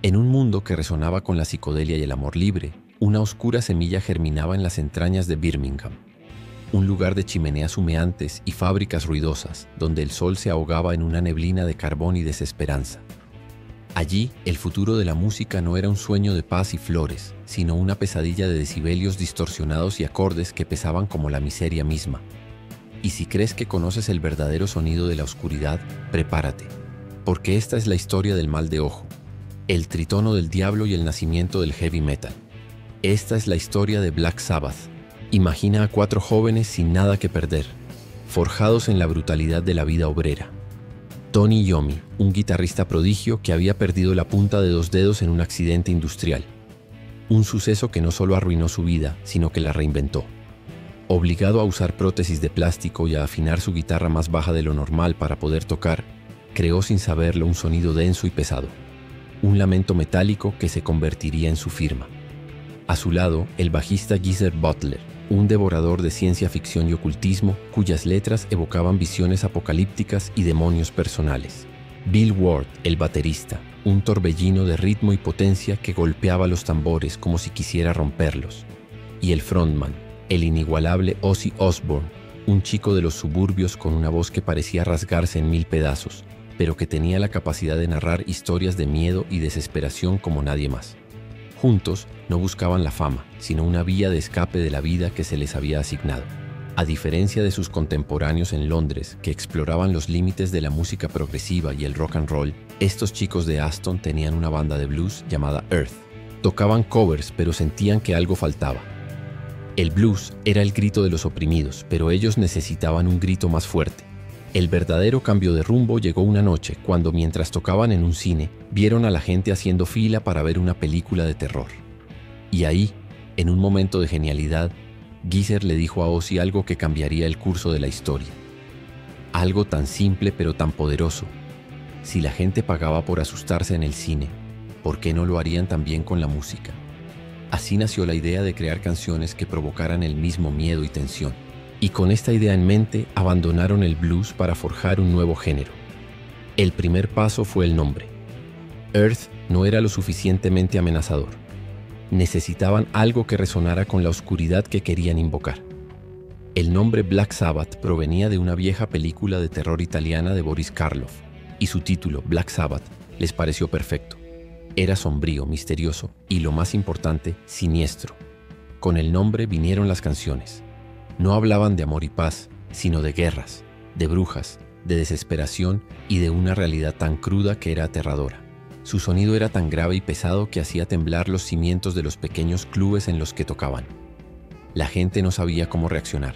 En un mundo que resonaba con la psicodelia y el amor libre, una oscura semilla germinaba en las entrañas de Birmingham. Un lugar de chimeneas humeantes y fábricas ruidosas, donde el sol se ahogaba en una neblina de carbón y desesperanza. Allí, el futuro de la música no era un sueño de paz y flores, sino una pesadilla de decibelios distorsionados y acordes que pesaban como la miseria misma. Y si crees que conoces el verdadero sonido de la oscuridad, prepárate, porque esta es la historia del mal de ojo, el tritono del diablo y el nacimiento del heavy metal. Esta es la historia de Black Sabbath. Imagina a 4 jóvenes sin nada que perder, forjados en la brutalidad de la vida obrera. Tony Iommi, un guitarrista prodigio que había perdido la punta de 2 dedos en un accidente industrial. Un suceso que no solo arruinó su vida, sino que la reinventó. Obligado a usar prótesis de plástico y a afinar su guitarra más baja de lo normal para poder tocar, creó sin saberlo un sonido denso y pesado. Un lamento metálico que se convertiría en su firma. A su lado, el bajista Geezer Butler, un devorador de ciencia ficción y ocultismo cuyas letras evocaban visiones apocalípticas y demonios personales. Bill Ward, el baterista, un torbellino de ritmo y potencia que golpeaba los tambores como si quisiera romperlos. Y el frontman, el inigualable Ozzy Osbourne, un chico de los suburbios con una voz que parecía rasgarse en 1000 pedazos, pero que tenía la capacidad de narrar historias de miedo y desesperación como nadie más. Juntos, no buscaban la fama, sino una vía de escape de la vida que se les había asignado. A diferencia de sus contemporáneos en Londres, que exploraban los límites de la música progresiva y el rock and roll, estos chicos de Aston tenían una banda de blues llamada Earth. Tocaban covers, pero sentían que algo faltaba. El blues era el grito de los oprimidos, pero ellos necesitaban un grito más fuerte. El verdadero cambio de rumbo llegó una noche cuando, mientras tocaban en un cine, vieron a la gente haciendo fila para ver una película de terror. Y ahí, en un momento de genialidad, Geezer le dijo a Ozzy algo que cambiaría el curso de la historia. Algo tan simple pero tan poderoso. Si la gente pagaba por asustarse en el cine, ¿por qué no lo harían también con la música? Así nació la idea de crear canciones que provocaran el mismo miedo y tensión. Y con esta idea en mente, abandonaron el blues para forjar un nuevo género. El primer paso fue el nombre. Earth no era lo suficientemente amenazador. Necesitaban algo que resonara con la oscuridad que querían invocar. El nombre Black Sabbath provenía de una vieja película de terror italiana de Boris Karloff, y su título, Black Sabbath, les pareció perfecto. Era sombrío, misterioso y, lo más importante, siniestro. Con el nombre vinieron las canciones. No hablaban de amor y paz, sino de guerras, de brujas, de desesperación y de una realidad tan cruda que era aterradora. Su sonido era tan grave y pesado que hacía temblar los cimientos de los pequeños clubes en los que tocaban. La gente no sabía cómo reaccionar.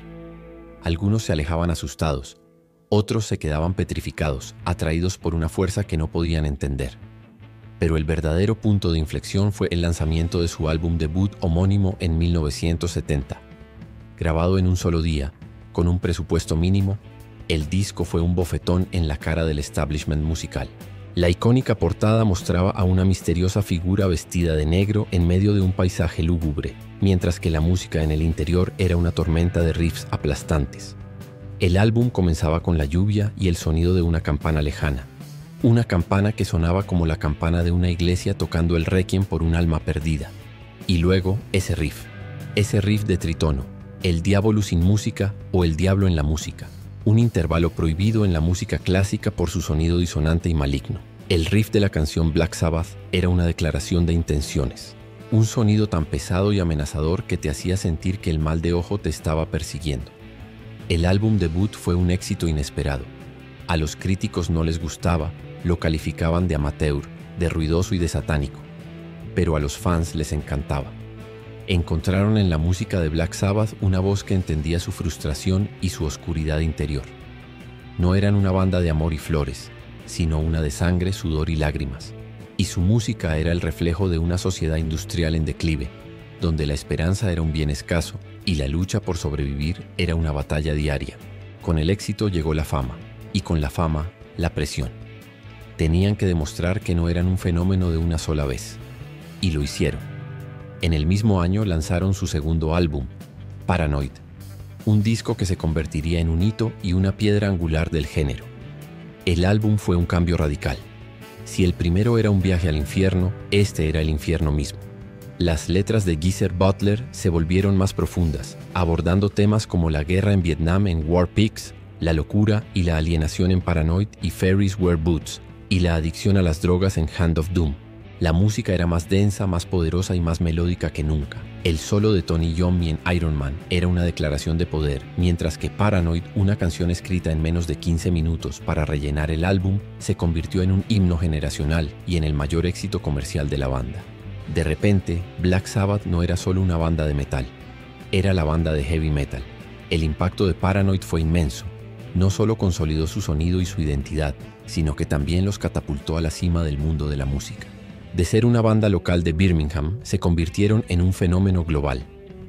Algunos se alejaban asustados, otros se quedaban petrificados, atraídos por una fuerza que no podían entender. Pero el verdadero punto de inflexión fue el lanzamiento de su álbum debut homónimo en 1970. Grabado en un solo día, con un presupuesto mínimo, el disco fue un bofetón en la cara del establishment musical. La icónica portada mostraba a una misteriosa figura vestida de negro en medio de un paisaje lúgubre, mientras que la música en el interior era una tormenta de riffs aplastantes. El álbum comenzaba con la lluvia y el sonido de una campana lejana. Una campana que sonaba como la campana de una iglesia tocando el requiem por un alma perdida. Y luego ese riff de tritono, el diablo sin música o el diablo en la música. Un intervalo prohibido en la música clásica por su sonido disonante y maligno. El riff de la canción Black Sabbath era una declaración de intenciones. Un sonido tan pesado y amenazador que te hacía sentir que el mal de ojo te estaba persiguiendo. El álbum debut fue un éxito inesperado. A los críticos no les gustaba, lo calificaban de amateur, de ruidoso y de satánico. Pero a los fans les encantaba. Encontraron en la música de Black Sabbath una voz que entendía su frustración y su oscuridad interior. No eran una banda de amor y flores, sino una de sangre, sudor y lágrimas. Y su música era el reflejo de una sociedad industrial en declive, donde la esperanza era un bien escaso y la lucha por sobrevivir era una batalla diaria. Con el éxito llegó la fama, y con la fama, la presión. Tenían que demostrar que no eran un fenómeno de una sola vez. Y lo hicieron. En el mismo año lanzaron su segundo álbum, Paranoid, un disco que se convertiría en un hito y una piedra angular del género. El álbum fue un cambio radical. Si el primero era un viaje al infierno, este era el infierno mismo. Las letras de Geezer Butler se volvieron más profundas, abordando temas como la guerra en Vietnam en War Pigs, la locura y la alienación en Paranoid y Fairies Wear Boots, y la adicción a las drogas en Hand of Doom. La música era más densa, más poderosa y más melódica que nunca. El solo de Tony Iommi en Iron Man era una declaración de poder, mientras que Paranoid, una canción escrita en menos de 15 minutos para rellenar el álbum, se convirtió en un himno generacional y en el mayor éxito comercial de la banda. De repente, Black Sabbath no era solo una banda de metal, era la banda de heavy metal. El impacto de Paranoid fue inmenso. No solo consolidó su sonido y su identidad, sino que también los catapultó a la cima del mundo de la música. De ser una banda local de Birmingham, se convirtieron en un fenómeno global.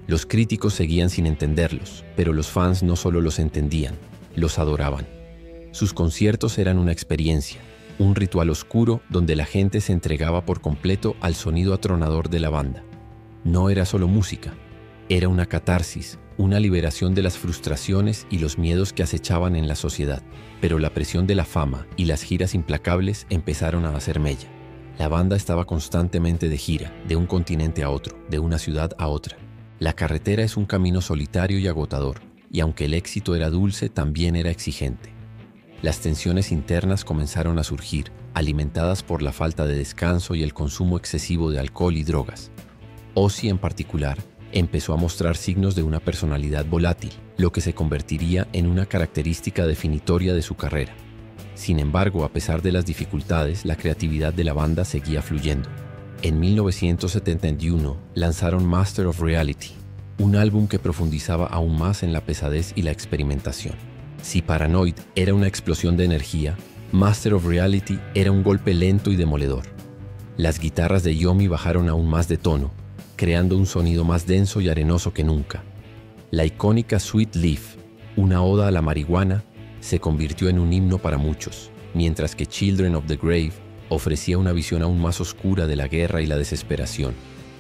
Los críticos seguían sin entenderlos, pero los fans no solo los entendían, los adoraban. Sus conciertos eran una experiencia, un ritual oscuro donde la gente se entregaba por completo al sonido atronador de la banda. No era solo música, era una catarsis, una liberación de las frustraciones y los miedos que acechaban en la sociedad. Pero la presión de la fama y las giras implacables empezaron a hacer mella. La banda estaba constantemente de gira, de un continente a otro, de una ciudad a otra. La carretera es un camino solitario y agotador, y aunque el éxito era dulce, también era exigente. Las tensiones internas comenzaron a surgir, alimentadas por la falta de descanso y el consumo excesivo de alcohol y drogas. Ozzy, en particular, empezó a mostrar signos de una personalidad volátil, lo que se convertiría en una característica definitoria de su carrera. Sin embargo, a pesar de las dificultades, la creatividad de la banda seguía fluyendo. En 1971 lanzaron Master of Reality, un álbum que profundizaba aún más en la pesadez y la experimentación. Si Paranoid era una explosión de energía, Master of Reality era un golpe lento y demoledor. Las guitarras de Iommi bajaron aún más de tono, creando un sonido más denso y arenoso que nunca. La icónica Sweet Leaf, una oda a la marihuana, se convirtió en un himno para muchos, mientras que Children of the Grave ofrecía una visión aún más oscura de la guerra y la desesperación.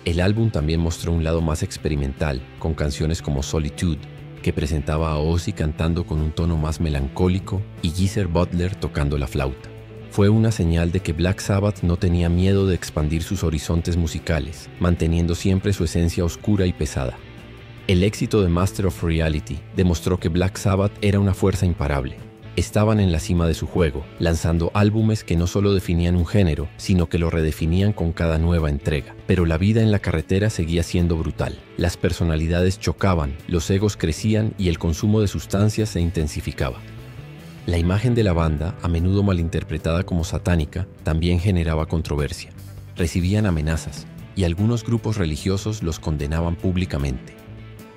El álbum también mostró un lado más experimental, con canciones como Solitude, que presentaba a Ozzy cantando con un tono más melancólico y Geezer Butler tocando la flauta. Fue una señal de que Black Sabbath no tenía miedo de expandir sus horizontes musicales, manteniendo siempre su esencia oscura y pesada. El éxito de Master of Reality demostró que Black Sabbath era una fuerza imparable. Estaban en la cima de su juego, lanzando álbumes que no solo definían un género, sino que lo redefinían con cada nueva entrega. Pero la vida en la carretera seguía siendo brutal. Las personalidades chocaban, los egos crecían y el consumo de sustancias se intensificaba. La imagen de la banda, a menudo malinterpretada como satánica, también generaba controversia. Recibían amenazas, y algunos grupos religiosos los condenaban públicamente.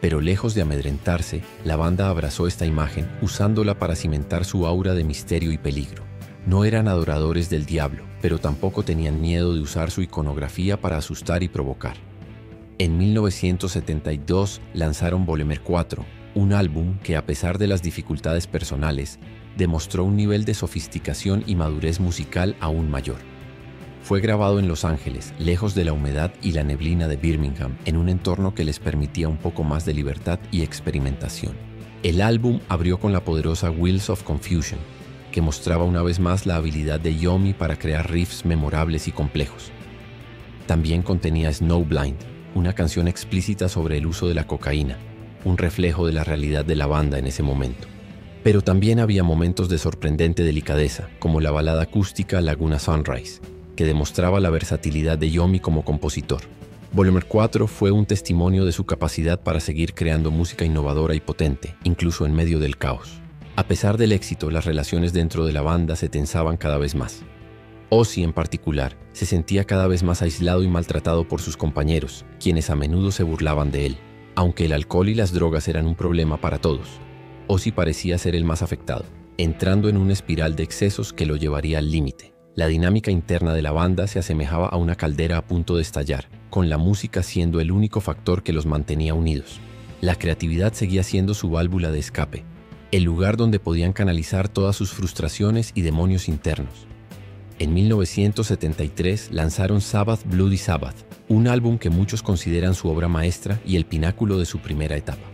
Pero lejos de amedrentarse, la banda abrazó esta imagen usándola para cimentar su aura de misterio y peligro. No eran adoradores del diablo, pero tampoco tenían miedo de usar su iconografía para asustar y provocar. En 1972 lanzaron Volume 4, un álbum que, a pesar de las dificultades personales, demostró un nivel de sofisticación y madurez musical aún mayor. Fue grabado en Los Ángeles, lejos de la humedad y la neblina de Birmingham, en un entorno que les permitía un poco más de libertad y experimentación. El álbum abrió con la poderosa Wheels of Confusion, que mostraba una vez más la habilidad de Iommi para crear riffs memorables y complejos. También contenía Snowblind, una canción explícita sobre el uso de la cocaína, un reflejo de la realidad de la banda en ese momento. Pero también había momentos de sorprendente delicadeza, como la balada acústica Laguna Sunrise, que demostraba la versatilidad de Iommi como compositor. Volume 4 fue un testimonio de su capacidad para seguir creando música innovadora y potente, incluso en medio del caos. A pesar del éxito, las relaciones dentro de la banda se tensaban cada vez más. Ozzy, en particular, se sentía cada vez más aislado y maltratado por sus compañeros, quienes a menudo se burlaban de él. Aunque el alcohol y las drogas eran un problema para todos, Ozzy parecía ser el más afectado, entrando en una espiral de excesos que lo llevaría al límite. La dinámica interna de la banda se asemejaba a una caldera a punto de estallar, con la música siendo el único factor que los mantenía unidos. La creatividad seguía siendo su válvula de escape, el lugar donde podían canalizar todas sus frustraciones y demonios internos. En 1973 lanzaron Sabbath Bloody Sabbath, un álbum que muchos consideran su obra maestra y el pináculo de su primera etapa.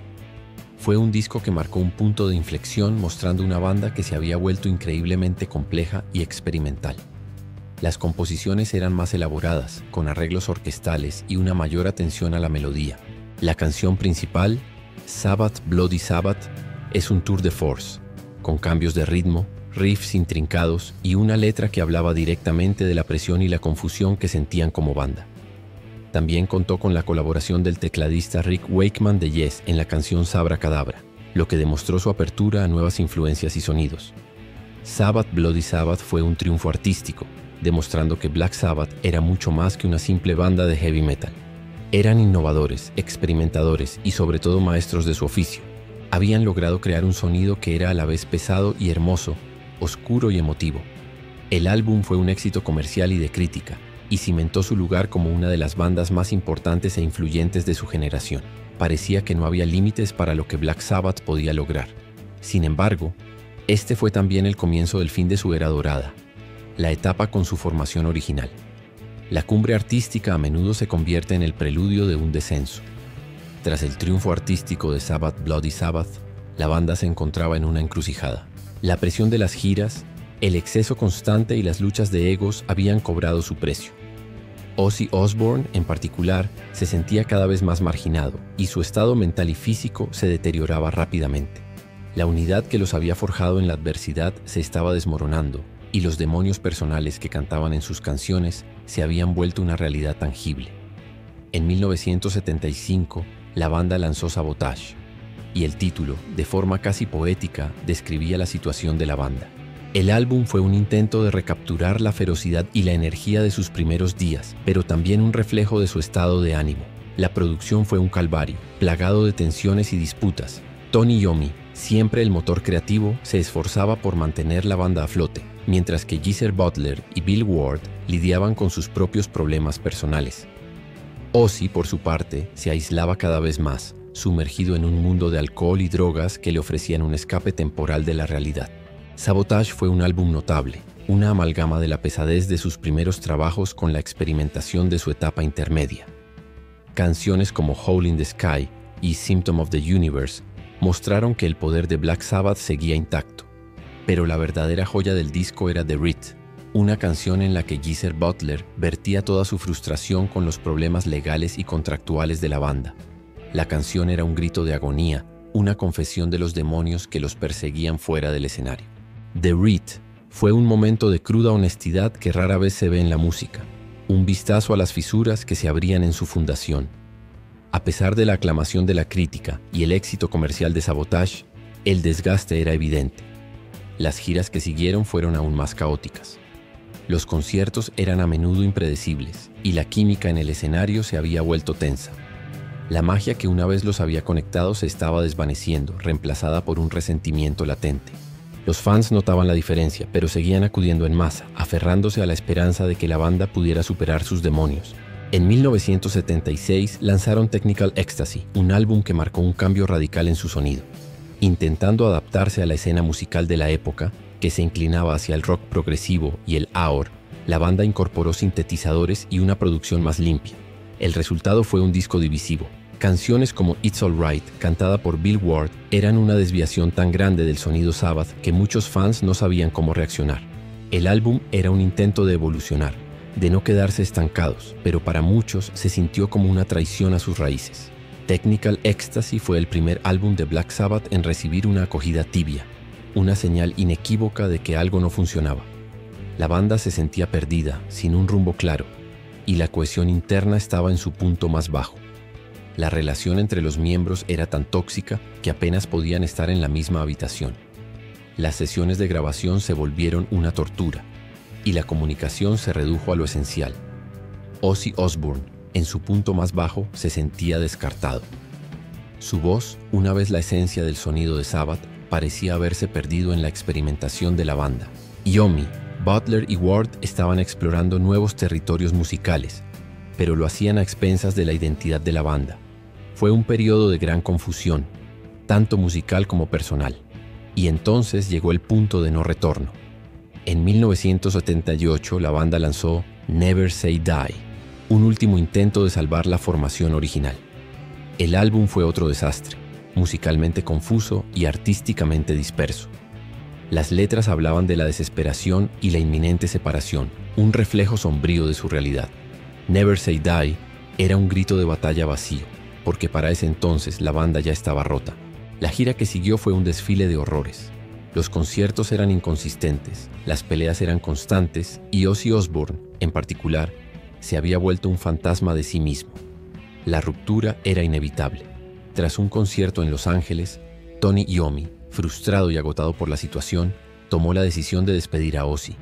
Fue un disco que marcó un punto de inflexión, mostrando una banda que se había vuelto increíblemente compleja y experimental. Las composiciones eran más elaboradas, con arreglos orquestales y una mayor atención a la melodía. La canción principal, Sabbath Bloody Sabbath, es un tour de force, con cambios de ritmo, riffs intrincados y una letra que hablaba directamente de la presión y la confusión que sentían como banda. También contó con la colaboración del tecladista Rick Wakeman de Yes en la canción Sabra Cadabra, lo que demostró su apertura a nuevas influencias y sonidos. Sabbath Bloody Sabbath fue un triunfo artístico, demostrando que Black Sabbath era mucho más que una simple banda de heavy metal. Eran innovadores, experimentadores y sobre todo maestros de su oficio. Habían logrado crear un sonido que era a la vez pesado y hermoso, oscuro y emotivo. El álbum fue un éxito comercial y de crítica, y cimentó su lugar como una de las bandas más importantes e influyentes de su generación. Parecía que no había límites para lo que Black Sabbath podía lograr. Sin embargo, este fue también el comienzo del fin de su era dorada, la etapa con su formación original. La cumbre artística a menudo se convierte en el preludio de un descenso. Tras el triunfo artístico de Sabbath Bloody Sabbath, la banda se encontraba en una encrucijada. La presión de las giras, el exceso constante y las luchas de egos habían cobrado su precio. Ozzy Osbourne, en particular, se sentía cada vez más marginado y su estado mental y físico se deterioraba rápidamente. La unidad que los había forjado en la adversidad se estaba desmoronando y los demonios personales que cantaban en sus canciones se habían vuelto una realidad tangible. En 1975, la banda lanzó Sabotage, y el título, de forma casi poética, describía la situación de la banda. El álbum fue un intento de recapturar la ferocidad y la energía de sus primeros días, pero también un reflejo de su estado de ánimo. La producción fue un calvario, plagado de tensiones y disputas. Tony Iommi, siempre el motor creativo, se esforzaba por mantener la banda a flote, mientras que Geezer Butler y Bill Ward lidiaban con sus propios problemas personales. Ozzy, por su parte, se aislaba cada vez más, sumergido en un mundo de alcohol y drogas que le ofrecían un escape temporal de la realidad. Sabotage fue un álbum notable, una amalgama de la pesadez de sus primeros trabajos con la experimentación de su etapa intermedia. Canciones como Hole in the Sky y Symptom of the Universe mostraron que el poder de Black Sabbath seguía intacto. Pero la verdadera joya del disco era The Wreath, una canción en la que Geezer Butler vertía toda su frustración con los problemas legales y contractuales de la banda. La canción era un grito de agonía, una confesión de los demonios que los perseguían fuera del escenario. The Wreath fue un momento de cruda honestidad que rara vez se ve en la música, un vistazo a las fisuras que se abrían en su fundación. A pesar de la aclamación de la crítica y el éxito comercial de Sabotage, el desgaste era evidente. Las giras que siguieron fueron aún más caóticas. Los conciertos eran a menudo impredecibles y la química en el escenario se había vuelto tensa. La magia que una vez los había conectado se estaba desvaneciendo, reemplazada por un resentimiento latente. Los fans notaban la diferencia, pero seguían acudiendo en masa, aferrándose a la esperanza de que la banda pudiera superar sus demonios. En 1976 lanzaron Technical Ecstasy, un álbum que marcó un cambio radical en su sonido. Intentando adaptarse a la escena musical de la época, que se inclinaba hacia el rock progresivo y el AOR, la banda incorporó sintetizadores y una producción más limpia. El resultado fue un disco divisivo. Canciones como It's Alright, cantada por Bill Ward, eran una desviación tan grande del sonido Sabbath que muchos fans no sabían cómo reaccionar. El álbum era un intento de evolucionar, de no quedarse estancados, pero para muchos se sintió como una traición a sus raíces. Technical Ecstasy fue el primer álbum de Black Sabbath en recibir una acogida tibia, una señal inequívoca de que algo no funcionaba. La banda se sentía perdida, sin un rumbo claro, y la cohesión interna estaba en su punto más bajo. La relación entre los miembros era tan tóxica que apenas podían estar en la misma habitación. Las sesiones de grabación se volvieron una tortura, y la comunicación se redujo a lo esencial. Ozzy Osbourne, en su punto más bajo, se sentía descartado. Su voz, una vez la esencia del sonido de Sabbath, parecía haberse perdido en la experimentación de la banda. Iommi, Butler y Ward estaban explorando nuevos territorios musicales, pero lo hacían a expensas de la identidad de la banda. Fue un periodo de gran confusión, tanto musical como personal, y entonces llegó el punto de no retorno. En 1978 la banda lanzó Never Say Die, un último intento de salvar la formación original. El álbum fue otro desastre, musicalmente confuso y artísticamente disperso. Las letras hablaban de la desesperación y la inminente separación, un reflejo sombrío de su realidad. Never Say Die era un grito de batalla vacío, porque para ese entonces la banda ya estaba rota. La gira que siguió fue un desfile de horrores. Los conciertos eran inconsistentes, las peleas eran constantes y Ozzy Osbourne, en particular, se había vuelto un fantasma de sí mismo. La ruptura era inevitable. Tras un concierto en Los Ángeles, Tony Iommi, frustrado y agotado por la situación, tomó la decisión de despedir a Ozzy.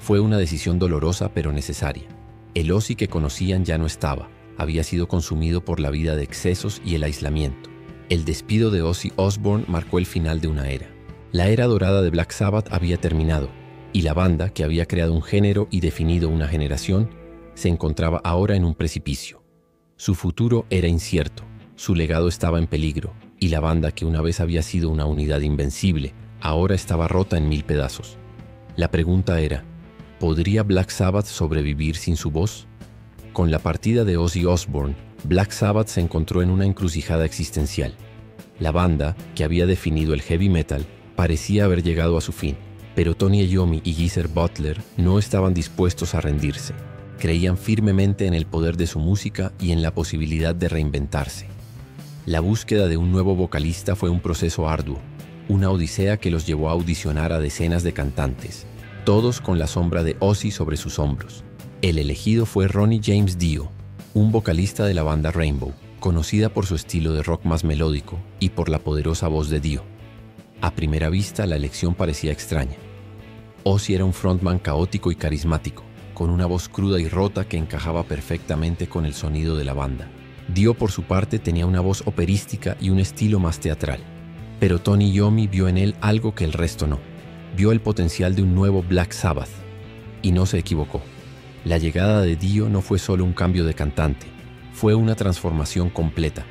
Fue una decisión dolorosa pero necesaria. El Ozzy que conocían ya no estaba, había sido consumido por la vida de excesos y el aislamiento. El despido de Ozzy Osbourne marcó el final de una era. La era dorada de Black Sabbath había terminado, y la banda, que había creado un género y definido una generación, se encontraba ahora en un precipicio. Su futuro era incierto, su legado estaba en peligro, y la banda, que una vez había sido una unidad invencible, ahora estaba rota en 1000 pedazos. La pregunta era, ¿podría Black Sabbath sobrevivir sin su voz? Con la partida de Ozzy Osbourne, Black Sabbath se encontró en una encrucijada existencial. La banda, que había definido el heavy metal, parecía haber llegado a su fin, pero Tony Iommi y Geezer Butler no estaban dispuestos a rendirse. Creían firmemente en el poder de su música y en la posibilidad de reinventarse. La búsqueda de un nuevo vocalista fue un proceso arduo, una odisea que los llevó a audicionar a decenas de cantantes, todos con la sombra de Ozzy sobre sus hombros. El elegido fue Ronnie James Dio, un vocalista de la banda Rainbow, conocida por su estilo de rock más melódico y por la poderosa voz de Dio. A primera vista, la elección parecía extraña. Ozzy era un frontman caótico y carismático, con una voz cruda y rota que encajaba perfectamente con el sonido de la banda. Dio, por su parte, tenía una voz operística y un estilo más teatral. Pero Tony Iommi vio en él algo que el resto no. Vio el potencial de un nuevo Black Sabbath. Y no se equivocó. La llegada de Dio no fue solo un cambio de cantante, fue una transformación completa.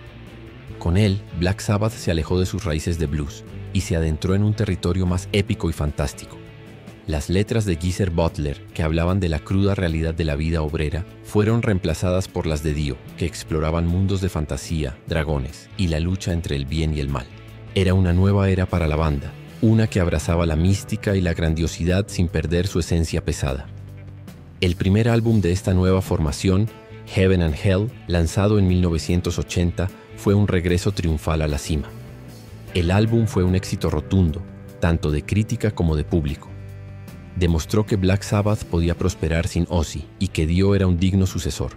Con él, Black Sabbath se alejó de sus raíces de blues y se adentró en un territorio más épico y fantástico. Las letras de Geezer Butler, que hablaban de la cruda realidad de la vida obrera, fueron reemplazadas por las de Dio, que exploraban mundos de fantasía, dragones y la lucha entre el bien y el mal. Era una nueva era para la banda, una que abrazaba la mística y la grandiosidad sin perder su esencia pesada. El primer álbum de esta nueva formación, Heaven and Hell, lanzado en 1980, fue un regreso triunfal a la cima. El álbum fue un éxito rotundo, tanto de crítica como de público. Demostró que Black Sabbath podía prosperar sin Ozzy y que Dio era un digno sucesor.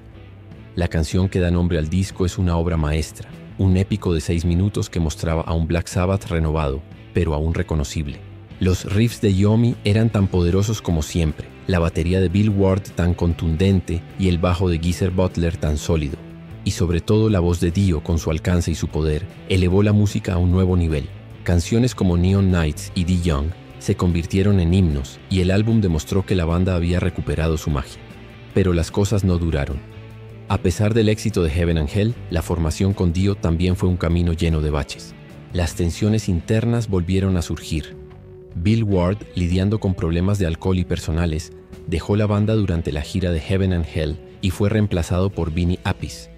La canción que da nombre al disco es una obra maestra, un épico de 6 minutos que mostraba a un Black Sabbath renovado, pero aún reconocible. Los riffs de Iommi eran tan poderosos como siempre, la batería de Bill Ward tan contundente y el bajo de Geezer Butler tan sólido. Y sobre todo la voz de Dio, con su alcance y su poder, elevó la música a un nuevo nivel. Canciones como Neon Nights y The Young se convirtieron en himnos y el álbum demostró que la banda había recuperado su magia. Pero las cosas no duraron. A pesar del éxito de Heaven and Hell, la formación con Dio también fue un camino lleno de baches. Las tensiones internas volvieron a surgir. Bill Ward, lidiando con problemas de alcohol y personales, dejó la banda durante la gira de Heaven and Hell y fue reemplazado por Vinny Appice.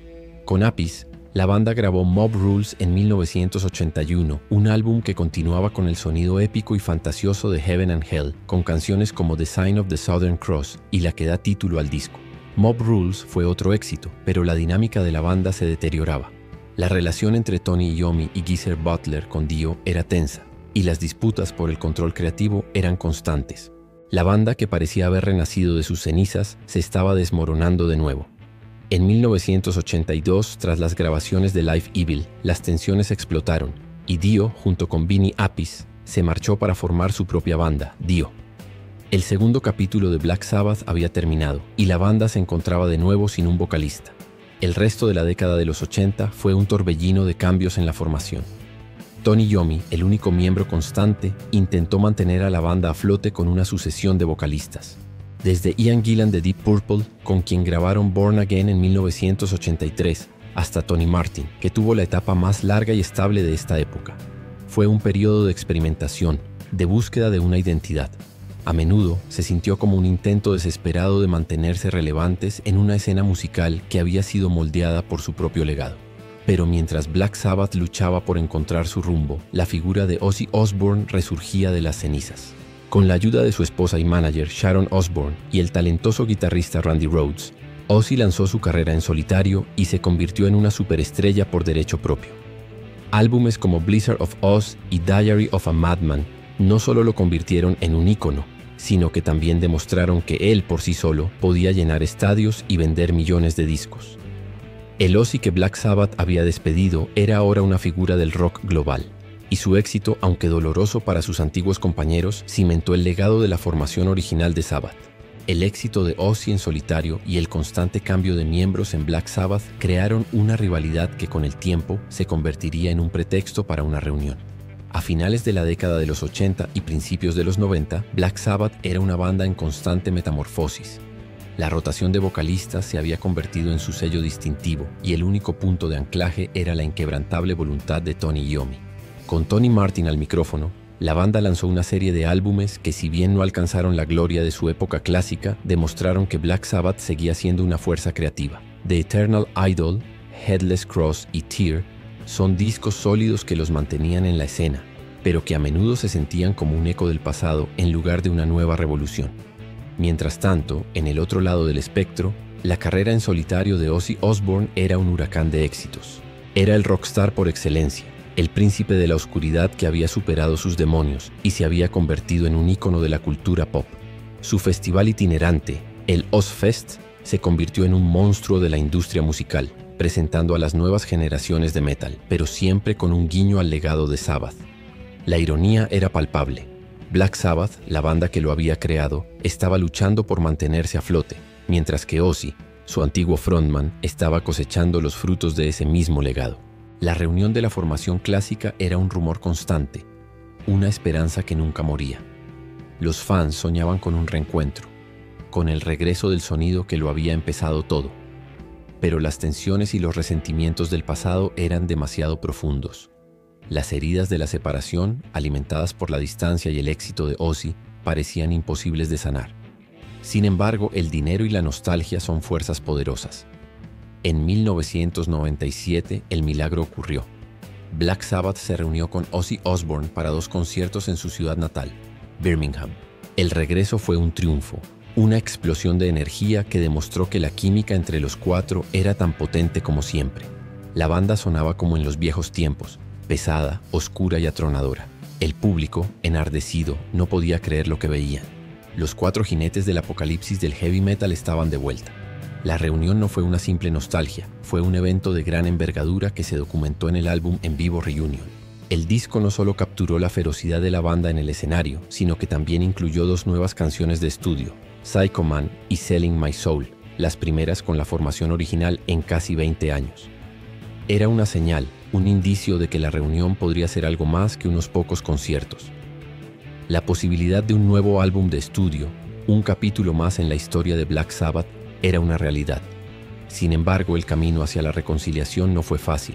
Con Appice, la banda grabó Mob Rules en 1981, un álbum que continuaba con el sonido épico y fantasioso de Heaven and Hell, con canciones como The Sign of the Southern Cross y la que da título al disco. Mob Rules fue otro éxito, pero la dinámica de la banda se deterioraba. La relación entre Tony Iommi y Geezer Butler con Dio era tensa, y las disputas por el control creativo eran constantes. La banda, que parecía haber renacido de sus cenizas, se estaba desmoronando de nuevo. En 1982, tras las grabaciones de Live Evil, las tensiones explotaron y Dio, junto con Vinny Appice, se marchó para formar su propia banda, Dio. El segundo capítulo de Black Sabbath había terminado y la banda se encontraba de nuevo sin un vocalista. El resto de la década de los 80 fue un torbellino de cambios en la formación. Tony Iommi, el único miembro constante, intentó mantener a la banda a flote con una sucesión de vocalistas. Desde Ian Gillan de Deep Purple, con quien grabaron Born Again en 1983, hasta Tony Martin, que tuvo la etapa más larga y estable de esta época. Fue un periodo de experimentación, de búsqueda de una identidad. A menudo se sintió como un intento desesperado de mantenerse relevantes en una escena musical que había sido moldeada por su propio legado. Pero mientras Black Sabbath luchaba por encontrar su rumbo, la figura de Ozzy Osbourne resurgía de las cenizas. Con la ayuda de su esposa y manager Sharon Osbourne y el talentoso guitarrista Randy Rhoads, Ozzy lanzó su carrera en solitario y se convirtió en una superestrella por derecho propio. Álbumes como Blizzard of Ozz y Diary of a Madman no solo lo convirtieron en un ícono, sino que también demostraron que él por sí solo podía llenar estadios y vender millones de discos. El Ozzy que Black Sabbath había despedido era ahora una figura del rock global, y su éxito, aunque doloroso para sus antiguos compañeros, cimentó el legado de la formación original de Sabbath. El éxito de Ozzy en solitario y el constante cambio de miembros en Black Sabbath crearon una rivalidad que con el tiempo se convertiría en un pretexto para una reunión. A finales de la década de los 80 y principios de los 90, Black Sabbath era una banda en constante metamorfosis. La rotación de vocalistas se había convertido en su sello distintivo y el único punto de anclaje era la inquebrantable voluntad de Tony Iommi. Con Tony Martin al micrófono, la banda lanzó una serie de álbumes que, si bien no alcanzaron la gloria de su época clásica, demostraron que Black Sabbath seguía siendo una fuerza creativa. The Eternal Idol, Headless Cross y Tear son discos sólidos que los mantenían en la escena, pero que a menudo se sentían como un eco del pasado en lugar de una nueva revolución. Mientras tanto, en el otro lado del espectro, la carrera en solitario de Ozzy Osbourne era un huracán de éxitos. Era el rockstar por excelencia, el príncipe de la oscuridad que había superado sus demonios y se había convertido en un ícono de la cultura pop. Su festival itinerante, el Ozzfest, se convirtió en un monstruo de la industria musical, presentando a las nuevas generaciones de metal, pero siempre con un guiño al legado de Sabbath. La ironía era palpable. Black Sabbath, la banda que lo había creado, estaba luchando por mantenerse a flote, mientras que Ozzy, su antiguo frontman, estaba cosechando los frutos de ese mismo legado. La reunión de la formación clásica era un rumor constante, una esperanza que nunca moría. Los fans soñaban con un reencuentro, con el regreso del sonido que lo había empezado todo. Pero las tensiones y los resentimientos del pasado eran demasiado profundos. Las heridas de la separación, alimentadas por la distancia y el éxito de Ozzy, parecían imposibles de sanar. Sin embargo, el dinero y la nostalgia son fuerzas poderosas. En 1997, el milagro ocurrió. Black Sabbath se reunió con Ozzy Osbourne para 2 conciertos en su ciudad natal, Birmingham. El regreso fue un triunfo, una explosión de energía que demostró que la química entre los 4 era tan potente como siempre. La banda sonaba como en los viejos tiempos, pesada, oscura y atronadora. El público, enardecido, no podía creer lo que veían. Los 4 jinetes del apocalipsis del heavy metal estaban de vuelta. La reunión no fue una simple nostalgia, fue un evento de gran envergadura que se documentó en el álbum en vivo Reunion. El disco no solo capturó la ferocidad de la banda en el escenario, sino que también incluyó 2 nuevas canciones de estudio, Psycho Man y Selling My Soul, las primeras con la formación original en casi 20 años. Era una señal, un indicio de que la reunión podría ser algo más que unos pocos conciertos. La posibilidad de un nuevo álbum de estudio, un capítulo más en la historia de Black Sabbath, era una realidad. Sin embargo, el camino hacia la reconciliación no fue fácil.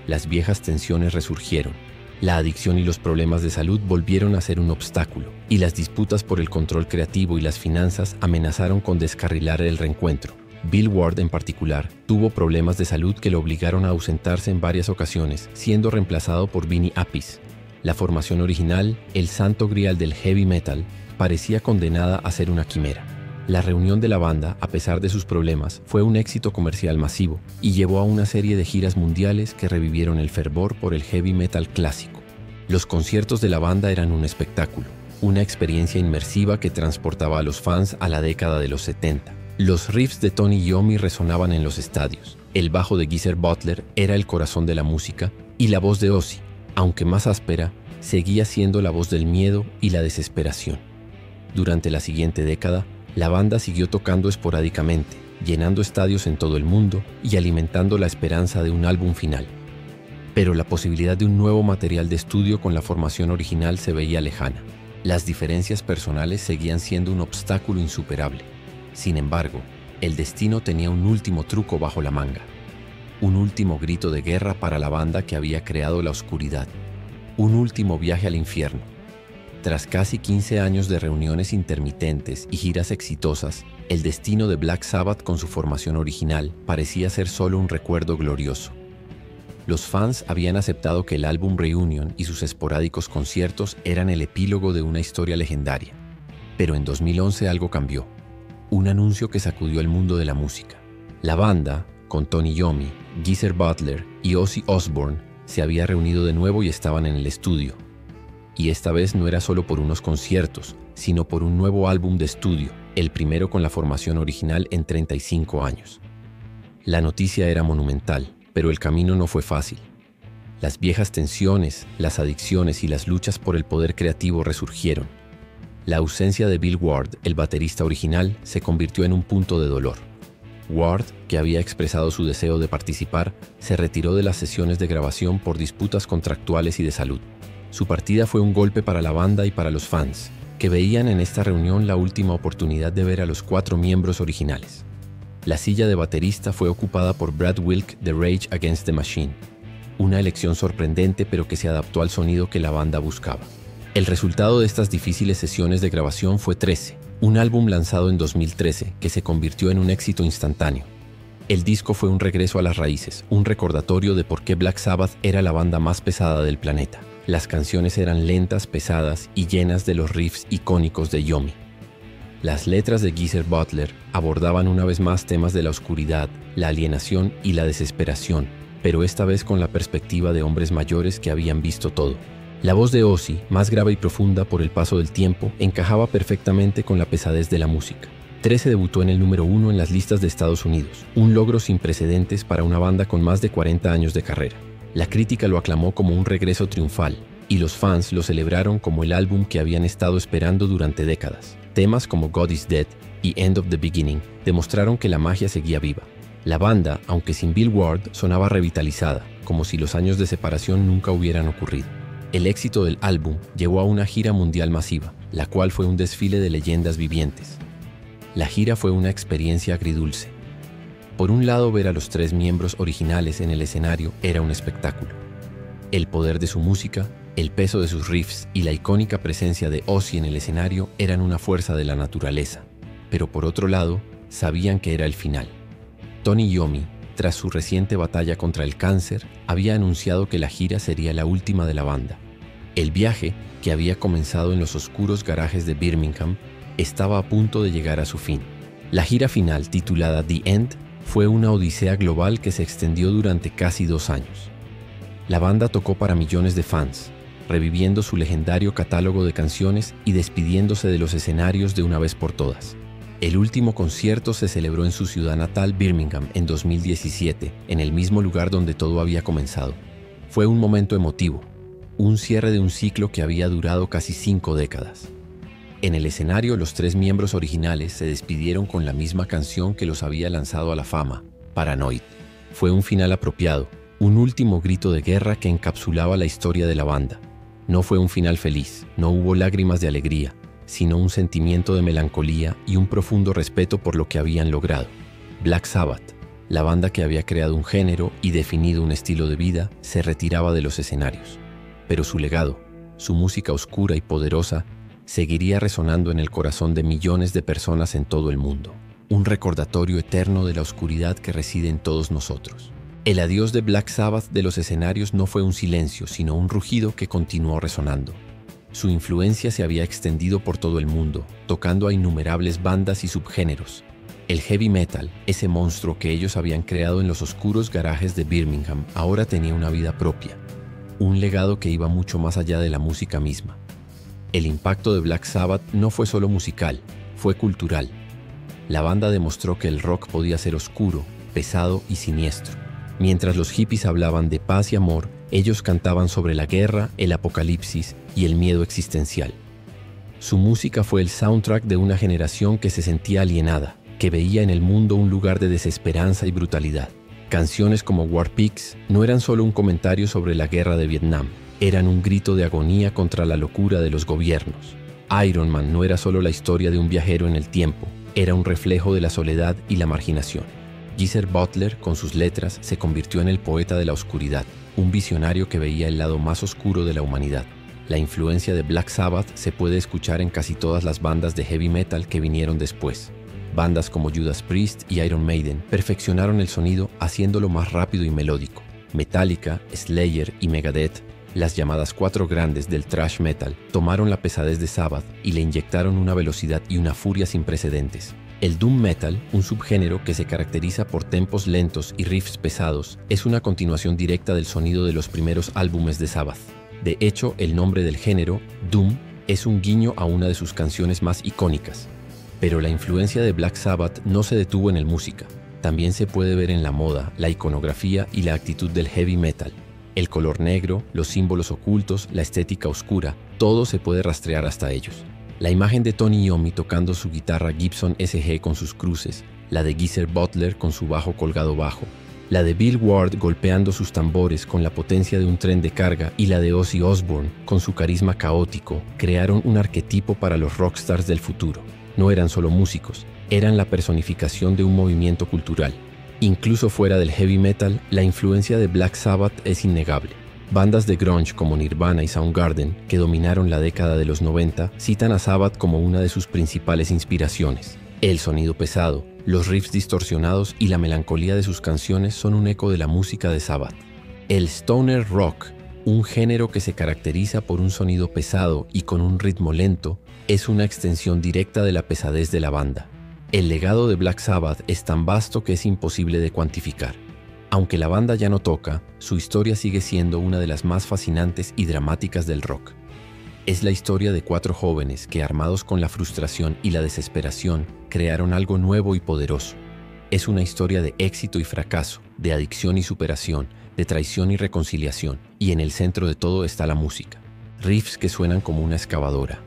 Las viejas tensiones resurgieron. La adicción y los problemas de salud volvieron a ser un obstáculo, y las disputas por el control creativo y las finanzas amenazaron con descarrilar el reencuentro. Bill Ward, en particular, tuvo problemas de salud que lo obligaron a ausentarse en varias ocasiones, siendo reemplazado por Vinny Appice. La formación original, el santo grial del heavy metal, parecía condenada a ser una quimera. La reunión de la banda, a pesar de sus problemas, fue un éxito comercial masivo y llevó a una serie de giras mundiales que revivieron el fervor por el heavy metal clásico. Los conciertos de la banda eran un espectáculo, una experiencia inmersiva que transportaba a los fans a la década de los 70. Los riffs de Tony Iommi resonaban en los estadios, el bajo de Geezer Butler era el corazón de la música y la voz de Ozzy, aunque más áspera, seguía siendo la voz del miedo y la desesperación. Durante la siguiente década, la banda siguió tocando esporádicamente, llenando estadios en todo el mundo y alimentando la esperanza de un álbum final. Pero la posibilidad de un nuevo material de estudio con la formación original se veía lejana. Las diferencias personales seguían siendo un obstáculo insuperable. Sin embargo, el destino tenía un último truco bajo la manga. Un último grito de guerra para la banda que había creado la oscuridad. Un último viaje al infierno. Tras casi 15 años de reuniones intermitentes y giras exitosas, el destino de Black Sabbath con su formación original parecía ser solo un recuerdo glorioso. Los fans habían aceptado que el álbum Reunion y sus esporádicos conciertos eran el epílogo de una historia legendaria. Pero en 2011 algo cambió. Un anuncio que sacudió el mundo de la música. La banda, con Tony Iommi, Geezer Butler y Ozzy Osbourne, se había reunido de nuevo y estaban en el estudio. Y esta vez no era solo por unos conciertos, sino por un nuevo álbum de estudio, el primero con la formación original en 35 años. La noticia era monumental, pero el camino no fue fácil. Las viejas tensiones, las adicciones y las luchas por el poder creativo resurgieron. La ausencia de Bill Ward, el baterista original, se convirtió en un punto de dolor. Ward, que había expresado su deseo de participar, se retiró de las sesiones de grabación por disputas contractuales y de salud. Su partida fue un golpe para la banda y para los fans, que veían en esta reunión la última oportunidad de ver a los 4 miembros originales. La silla de baterista fue ocupada por Brad Wilk de Rage Against the Machine, una elección sorprendente pero que se adaptó al sonido que la banda buscaba. El resultado de estas difíciles sesiones de grabación fue 13, un álbum lanzado en 2013 que se convirtió en un éxito instantáneo. El disco fue un regreso a las raíces, un recordatorio de por qué Black Sabbath era la banda más pesada del planeta. Las canciones eran lentas, pesadas y llenas de los riffs icónicos de Iommi. Las letras de Geezer Butler abordaban una vez más temas de la oscuridad, la alienación y la desesperación, pero esta vez con la perspectiva de hombres mayores que habían visto todo. La voz de Ozzy, más grave y profunda por el paso del tiempo, encajaba perfectamente con la pesadez de la música. 13 debutó en el número 1 en las listas de Estados Unidos, un logro sin precedentes para una banda con más de 40 años de carrera. La crítica lo aclamó como un regreso triunfal, y los fans lo celebraron como el álbum que habían estado esperando durante décadas. Temas como God is Dead y End of the Beginning demostraron que la magia seguía viva. La banda, aunque sin Bill Ward, sonaba revitalizada, como si los años de separación nunca hubieran ocurrido. El éxito del álbum llevó a una gira mundial masiva, la cual fue un desfile de leyendas vivientes. La gira fue una experiencia agridulce. Por un lado, ver a los 3 miembros originales en el escenario era un espectáculo. El poder de su música, el peso de sus riffs y la icónica presencia de Ozzy en el escenario eran una fuerza de la naturaleza. Pero por otro lado, sabían que era el final. Tony Iommi, tras su reciente batalla contra el cáncer, había anunciado que la gira sería la última de la banda. El viaje, que había comenzado en los oscuros garajes de Birmingham, estaba a punto de llegar a su fin. La gira final, titulada The End, fue una odisea global que se extendió durante casi 2 años. La banda tocó para millones de fans, reviviendo su legendario catálogo de canciones y despidiéndose de los escenarios de una vez por todas. El último concierto se celebró en su ciudad natal, Birmingham, en 2017, en el mismo lugar donde todo había comenzado. Fue un momento emotivo, un cierre de un ciclo que había durado casi 5 décadas. En el escenario, los 3 miembros originales se despidieron con la misma canción que los había lanzado a la fama, Paranoid. Fue un final apropiado, un último grito de guerra que encapsulaba la historia de la banda. No fue un final feliz, no hubo lágrimas de alegría, sino un sentimiento de melancolía y un profundo respeto por lo que habían logrado. Black Sabbath, la banda que había creado un género y definido un estilo de vida, se retiraba de los escenarios. Pero su legado, su música oscura y poderosa, seguiría resonando en el corazón de millones de personas en todo el mundo. Un recordatorio eterno de la oscuridad que reside en todos nosotros. El adiós de Black Sabbath de los escenarios no fue un silencio, sino un rugido que continuó resonando. Su influencia se había extendido por todo el mundo, tocando a innumerables bandas y subgéneros. El heavy metal, ese monstruo que ellos habían creado en los oscuros garajes de Birmingham, ahora tenía una vida propia. Un legado que iba mucho más allá de la música misma. El impacto de Black Sabbath no fue solo musical, fue cultural. La banda demostró que el rock podía ser oscuro, pesado y siniestro. Mientras los hippies hablaban de paz y amor, ellos cantaban sobre la guerra, el apocalipsis y el miedo existencial. Su música fue el soundtrack de una generación que se sentía alienada, que veía en el mundo un lugar de desesperanza y brutalidad. Canciones como War Pigs no eran solo un comentario sobre la guerra de Vietnam, eran un grito de agonía contra la locura de los gobiernos. Iron Man no era solo la historia de un viajero en el tiempo, era un reflejo de la soledad y la marginación. Geezer Butler, con sus letras, se convirtió en el poeta de la oscuridad, un visionario que veía el lado más oscuro de la humanidad. La influencia de Black Sabbath se puede escuchar en casi todas las bandas de heavy metal que vinieron después. Bandas como Judas Priest y Iron Maiden perfeccionaron el sonido haciéndolo más rápido y melódico, Metallica, Slayer y Megadeth, las llamadas cuatro grandes del thrash metal, tomaron la pesadez de Sabbath y le inyectaron una velocidad y una furia sin precedentes. El doom metal, un subgénero que se caracteriza por tempos lentos y riffs pesados, es una continuación directa del sonido de los primeros álbumes de Sabbath. De hecho, el nombre del género, doom, es un guiño a una de sus canciones más icónicas. Pero la influencia de Black Sabbath no se detuvo en la música. También se puede ver en la moda, la iconografía y la actitud del heavy metal. El color negro, los símbolos ocultos, la estética oscura, todo se puede rastrear hasta ellos. La imagen de Tony Iommi tocando su guitarra Gibson SG con sus cruces, la de Geezer Butler con su bajo colgado bajo, la de Bill Ward golpeando sus tambores con la potencia de un tren de carga y la de Ozzy Osbourne con su carisma caótico, crearon un arquetipo para los rockstars del futuro. No eran solo músicos, eran la personificación de un movimiento cultural. Incluso fuera del heavy metal, la influencia de Black Sabbath es innegable. Bandas de grunge como Nirvana y Soundgarden, que dominaron la década de los 90, citan a Sabbath como una de sus principales inspiraciones. El sonido pesado, los riffs distorsionados y la melancolía de sus canciones son un eco de la música de Sabbath. El stoner rock, un género que se caracteriza por un sonido pesado y con un ritmo lento, es una extensión directa de la pesadez de la banda. El legado de Black Sabbath es tan vasto que es imposible de cuantificar. Aunque la banda ya no toca, su historia sigue siendo una de las más fascinantes y dramáticas del rock. Es la historia de cuatro jóvenes que, armados con la frustración y la desesperación, crearon algo nuevo y poderoso. Es una historia de éxito y fracaso, de adicción y superación, de traición y reconciliación, y en el centro de todo está la música. Riffs que suenan como una excavadora,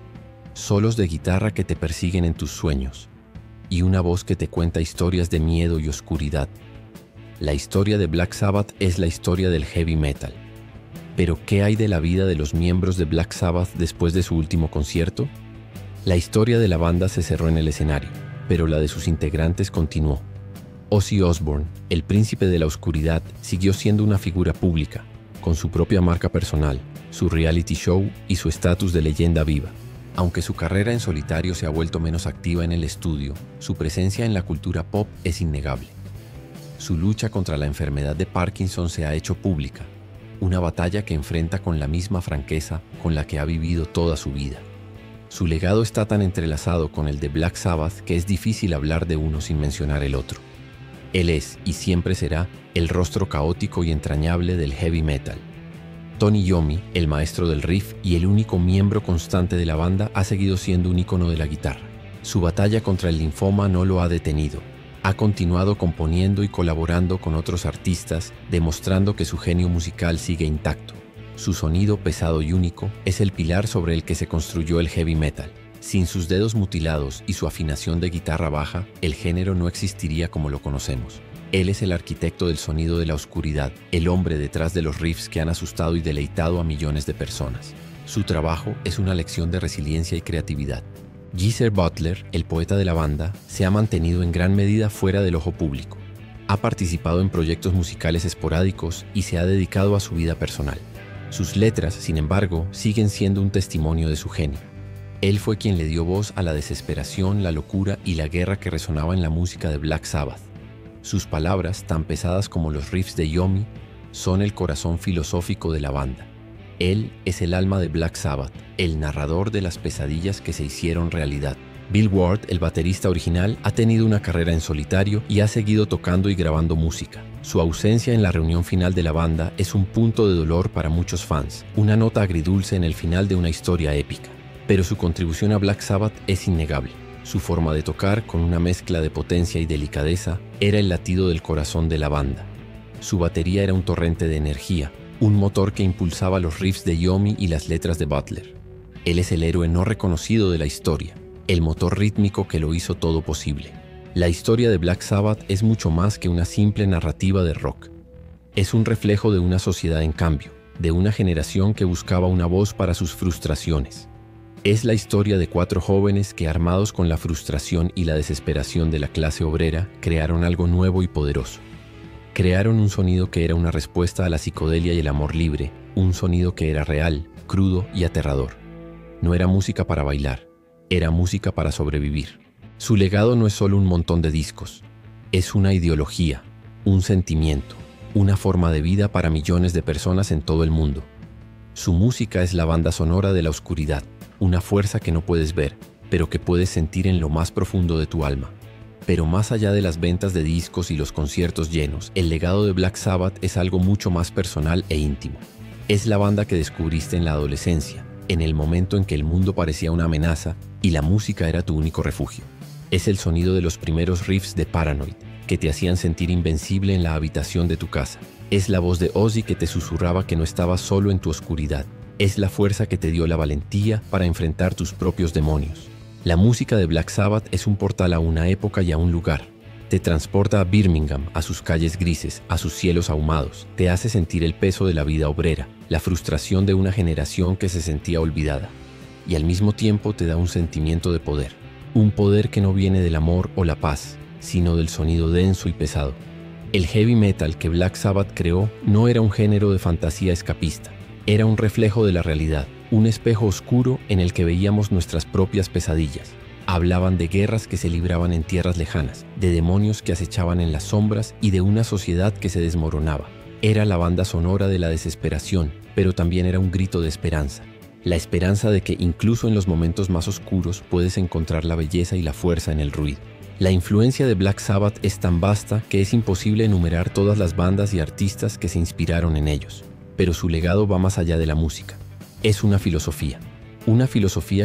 solos de guitarra que te persiguen en tus sueños, y una voz que te cuenta historias de miedo y oscuridad. La historia de Black Sabbath es la historia del heavy metal. ¿Pero qué hay de la vida de los miembros de Black Sabbath después de su último concierto? La historia de la banda se cerró en el escenario, pero la de sus integrantes continuó. Ozzy Osbourne, el príncipe de la oscuridad, siguió siendo una figura pública, con su propia marca personal, su reality show y su estatus de leyenda viva. Aunque su carrera en solitario se ha vuelto menos activa en el estudio, su presencia en la cultura pop es innegable. Su lucha contra la enfermedad de Parkinson se ha hecho pública, una batalla que enfrenta con la misma franqueza con la que ha vivido toda su vida. Su legado está tan entrelazado con el de Black Sabbath que es difícil hablar de uno sin mencionar el otro. Él es, y siempre será, el rostro caótico y entrañable del heavy metal. Tony Iommi, el maestro del riff y el único miembro constante de la banda, ha seguido siendo un ícono de la guitarra. Su batalla contra el linfoma no lo ha detenido. Ha continuado componiendo y colaborando con otros artistas, demostrando que su genio musical sigue intacto. Su sonido pesado y único es el pilar sobre el que se construyó el heavy metal. Sin sus dedos mutilados y su afinación de guitarra baja, el género no existiría como lo conocemos. Él es el arquitecto del sonido de la oscuridad, el hombre detrás de los riffs que han asustado y deleitado a millones de personas. Su trabajo es una lección de resiliencia y creatividad. Geezer Butler, el poeta de la banda, se ha mantenido en gran medida fuera del ojo público. Ha participado en proyectos musicales esporádicos y se ha dedicado a su vida personal. Sus letras, sin embargo, siguen siendo un testimonio de su genio. Él fue quien le dio voz a la desesperación, la locura y la guerra que resonaba en la música de Black Sabbath. Sus palabras, tan pesadas como los riffs de Iommi, son el corazón filosófico de la banda. Él es el alma de Black Sabbath, el narrador de las pesadillas que se hicieron realidad. Bill Ward, el baterista original, ha tenido una carrera en solitario y ha seguido tocando y grabando música. Su ausencia en la reunión final de la banda es un punto de dolor para muchos fans, una nota agridulce en el final de una historia épica. Pero su contribución a Black Sabbath es innegable. Su forma de tocar, con una mezcla de potencia y delicadeza, era el latido del corazón de la banda. Su batería era un torrente de energía, un motor que impulsaba los riffs de Iommi y las letras de Butler. Él es el héroe no reconocido de la historia, el motor rítmico que lo hizo todo posible. La historia de Black Sabbath es mucho más que una simple narrativa de rock. Es un reflejo de una sociedad en cambio, de una generación que buscaba una voz para sus frustraciones. Es la historia de cuatro jóvenes que, armados con la frustración y la desesperación de la clase obrera, crearon algo nuevo y poderoso. Crearon un sonido que era una respuesta a la psicodelia y el amor libre, un sonido que era real, crudo y aterrador. No era música para bailar, era música para sobrevivir. Su legado no es solo un montón de discos, es una ideología, un sentimiento, una forma de vida para millones de personas en todo el mundo. Su música es la banda sonora de la oscuridad, una fuerza que no puedes ver, pero que puedes sentir en lo más profundo de tu alma. Pero más allá de las ventas de discos y los conciertos llenos, el legado de Black Sabbath es algo mucho más personal e íntimo. Es la banda que descubriste en la adolescencia, en el momento en que el mundo parecía una amenaza y la música era tu único refugio. Es el sonido de los primeros riffs de Paranoid, que te hacían sentir invencible en la habitación de tu casa. Es la voz de Ozzy que te susurraba que no estabas solo en tu oscuridad. Es la fuerza que te dio la valentía para enfrentar tus propios demonios. La música de Black Sabbath es un portal a una época y a un lugar. Te transporta a Birmingham, a sus calles grises, a sus cielos ahumados. Te hace sentir el peso de la vida obrera, la frustración de una generación que se sentía olvidada. Y al mismo tiempo te da un sentimiento de poder. Un poder que no viene del amor o la paz, sino del sonido denso y pesado. El heavy metal que Black Sabbath creó no era un género de fantasía escapista. Era un reflejo de la realidad, un espejo oscuro en el que veíamos nuestras propias pesadillas. Hablaban de guerras que se libraban en tierras lejanas, de demonios que acechaban en las sombras y de una sociedad que se desmoronaba. Era la banda sonora de la desesperación, pero también era un grito de esperanza. La esperanza de que incluso en los momentos más oscuros puedes encontrar la belleza y la fuerza en el ruido. La influencia de Black Sabbath es tan vasta que es imposible enumerar todas las bandas y artistas que se inspiraron en ellos. Pero su legado va más allá de la música. Es una filosofía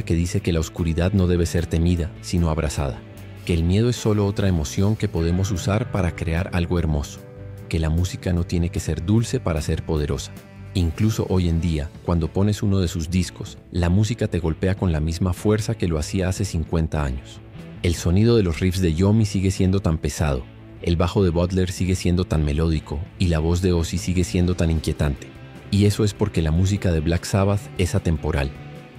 que dice que la oscuridad no debe ser temida, sino abrazada, que el miedo es solo otra emoción que podemos usar para crear algo hermoso, que la música no tiene que ser dulce para ser poderosa. Incluso hoy en día, cuando pones uno de sus discos, la música te golpea con la misma fuerza que lo hacía hace 50 años. El sonido de los riffs de Yomi sigue siendo tan pesado, el bajo de Butler sigue siendo tan melódico y la voz de Ozzy sigue siendo tan inquietante. Y eso es porque la música de Black Sabbath es atemporal.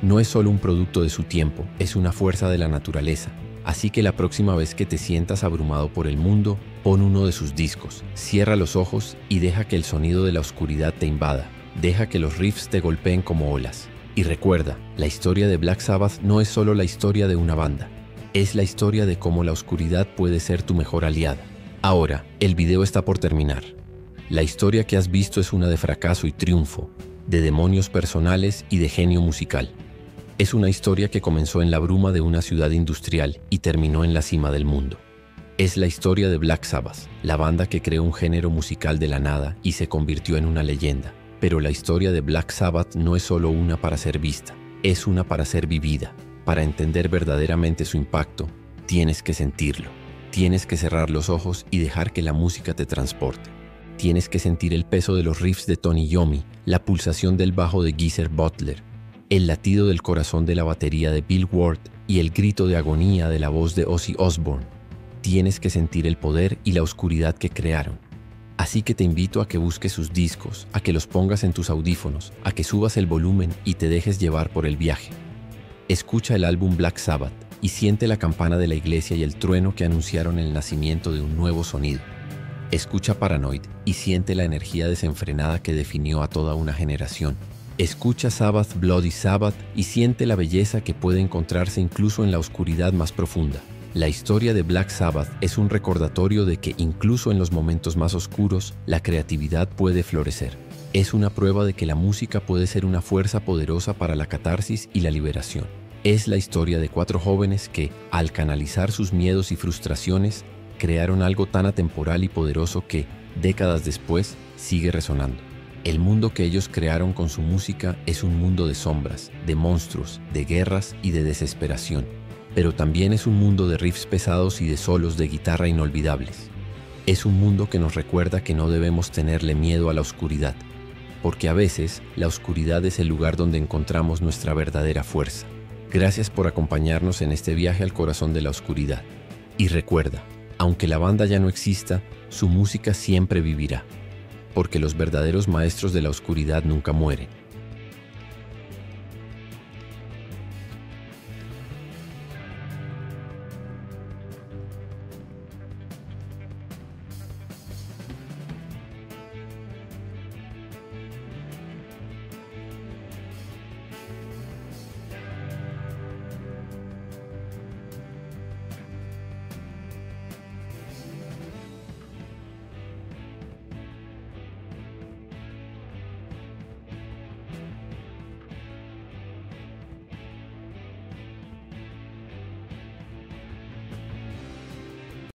No es solo un producto de su tiempo, es una fuerza de la naturaleza. Así que la próxima vez que te sientas abrumado por el mundo, pon uno de sus discos, cierra los ojos y deja que el sonido de la oscuridad te invada. Deja que los riffs te golpeen como olas. Y recuerda, la historia de Black Sabbath no es solo la historia de una banda. Es la historia de cómo la oscuridad puede ser tu mejor aliada. Ahora, el video está por terminar. La historia que has visto es una de fracaso y triunfo, de demonios personales y de genio musical. Es una historia que comenzó en la bruma de una ciudad industrial y terminó en la cima del mundo. Es la historia de Black Sabbath, la banda que creó un género musical de la nada y se convirtió en una leyenda. Pero la historia de Black Sabbath no es solo una para ser vista, es una para ser vivida. Para entender verdaderamente su impacto, tienes que sentirlo. Tienes que cerrar los ojos y dejar que la música te transporte. Tienes que sentir el peso de los riffs de Tony Iommi, la pulsación del bajo de Geezer Butler, el latido del corazón de la batería de Bill Ward y el grito de agonía de la voz de Ozzy Osbourne. Tienes que sentir el poder y la oscuridad que crearon. Así que te invito a que busques sus discos, a que los pongas en tus audífonos, a que subas el volumen y te dejes llevar por el viaje. Escucha el álbum Black Sabbath y siente la campana de la iglesia y el trueno que anunciaron el nacimiento de un nuevo sonido. Escucha Paranoid y siente la energía desenfrenada que definió a toda una generación. Escucha Sabbath Bloody Sabbath y siente la belleza que puede encontrarse incluso en la oscuridad más profunda. La historia de Black Sabbath es un recordatorio de que incluso en los momentos más oscuros, la creatividad puede florecer. Es una prueba de que la música puede ser una fuerza poderosa para la catarsis y la liberación. Es la historia de 4 jóvenes que, al canalizar sus miedos y frustraciones, crearon algo tan atemporal y poderoso que, décadas después, sigue resonando. El mundo que ellos crearon con su música es un mundo de sombras, de monstruos, de guerras y de desesperación. Pero también es un mundo de riffs pesados y de solos de guitarra inolvidables. Es un mundo que nos recuerda que no debemos tenerle miedo a la oscuridad, porque a veces la oscuridad es el lugar donde encontramos nuestra verdadera fuerza. Gracias por acompañarnos en este viaje al corazón de la oscuridad. Y recuerda, aunque la banda ya no exista, su música siempre vivirá, porque los verdaderos maestros de la oscuridad nunca mueren.